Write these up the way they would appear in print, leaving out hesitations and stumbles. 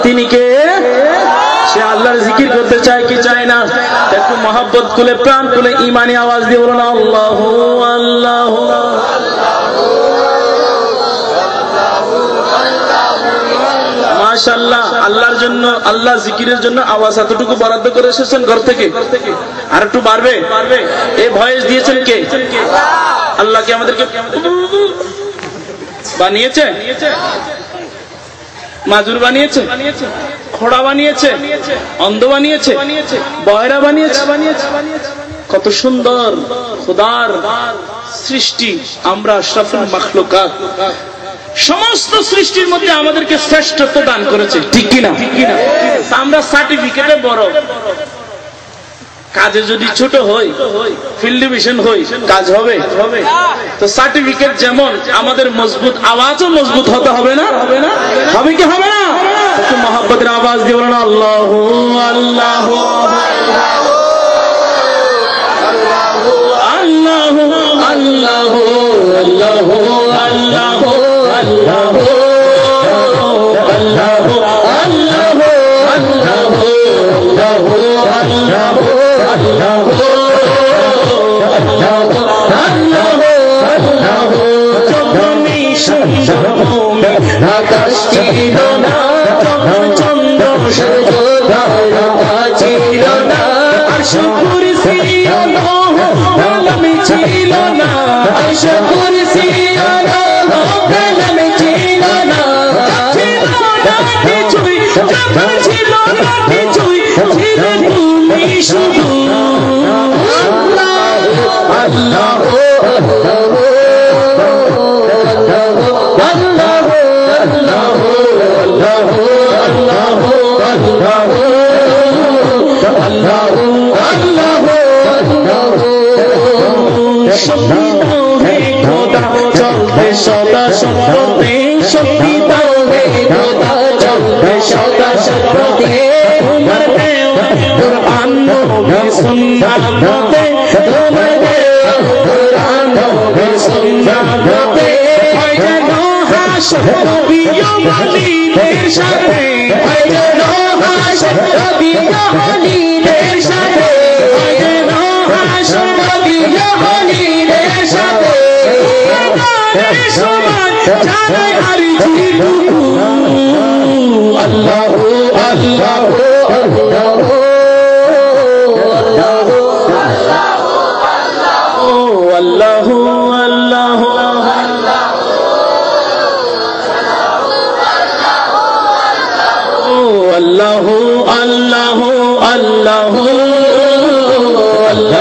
তিনি কে? সে আল্লাহর জিকির করতে চায় কি চায় না? একটু মহব্বত খুলে প্রাণ খুলে ইমানি আওয়াজ দিয়ে বলুন আল্লাহু আল্লাহু। মাশাআল্লাহ, আল্লাহর জন্য, আল্লাহ জিকিরের জন্য আওয়াজ এতটুকু বরাদ্দ করে এসেছেন ঘর থেকে। আর একটু বাড়বে। এই ভয়েস দিয়েছেন কে? আল্লাহ কি আমাদেরকে বানিয়েছে? মাজুর বানিয়েছে, খোড়া বানিয়েছে, অন্ধ বানিয়েছে, বয়রা বানিয়েছে। কত সুন্দর খোদার সৃষ্টি। আমরা আশরাফুল মাখলুকাত, সমস্ত সৃষ্টির মধ্যে আমাদেরকে শ্রেষ্ঠত্ব দান করেছে, ঠিক কিনা? আমরা সার্টিফিকেটে বড়, কাজে যদি ছোট হই, ফিল্ড ডিভিশন হই, কাজ হবে? তো সার্টিফিকেট যেমন আমাদের মজবুত, আওয়াজও মজবুত হতে হবে না? হবে কি হবে না? একটু মহব্বতের আওয়াজ দিয়ে বলেন আল্লাহু আল্লাহু আল্লাহু আল্লাহু আল্লাহু আল্লাহু আল্লাহু আল্লাহু আকাশ ছিল না, চন্দ্র সূর্য তারা ছিল না, শুকুর ছিল না, কলম ছিল না, শুকুর ছিল না, কলম ছিল না, কিছুই ছিল না, কিছুই ছিল তুমি শুধু আল্লাহ চলবে সদা সর্বদে, শক্তি দাও হে খোদা চলবে সদা সর্বদে, তোমার দেওয়া কুরআন নবী সুন্নাত মতে, তোমার দেওয়া কুরআন নবী সুন্নাত মতে, হয় যেন হাসর নবী ওয়ালিদের সাথে, হয় যেন হাসর নবী ওয়ালিদের সাথে, হয় যেন হাসর নবী ওয়ালিদের সাথে, সমান জানাই আর জিরুকু আল্লাহু আল্লাহু আল্লাহু আল্লাহু আল্লাহু আল্লাহু আল্লাহু আল্লাহু আল্লাহু আল্লাহু আল্লাহু আল্লাহু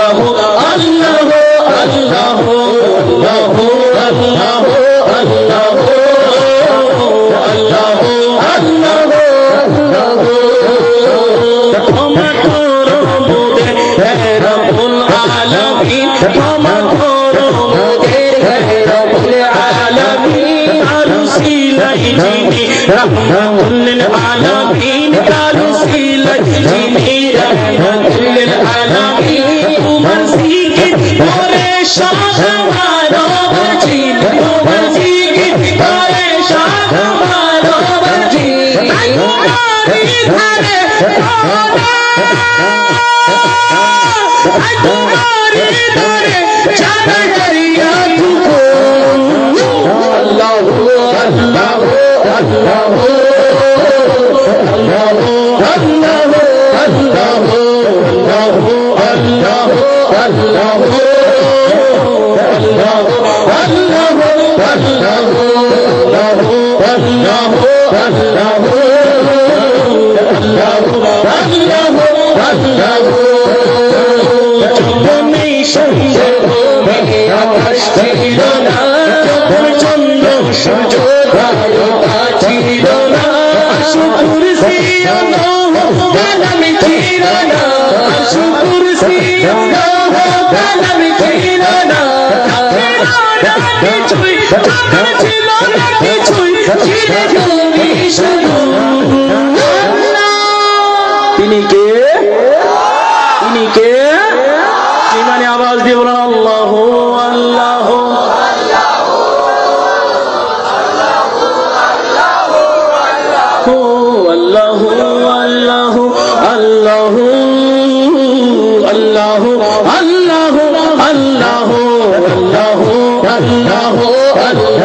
আল্লাহু আল্লাহু আল্লাহু আল্লাহু ক্ষমা করো মোদের হে রব্বুল আলামিন, ক্ষমা করো মোদের হে রব্বুল আলামিন, আরুসিলাই যিনি রাহমাতুল লিল আলামিন, আরুসিলাই যিনি রাহমাতুল লিল আলামিন, তোমার জিকির করে সব আমার ছিল না, চন্দ্র সূর্য তারকা ছিল না, কুরসি কালাম ছিল না, কুরসি কালাম ছিল না, কিছুই ছিল না, কিছুই ছিল তুমি শুধু তিনি কে? তিনি কে? ইমানে আওয়াজ দিয়ে বলেন আল্লাহ আল্লাহ। আল্লাহ আল্লাহ আল্লাহ আল্লাহ আল্লাহ আল্লাহ আল্লাহ আল্লাহ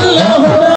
আল্লাহ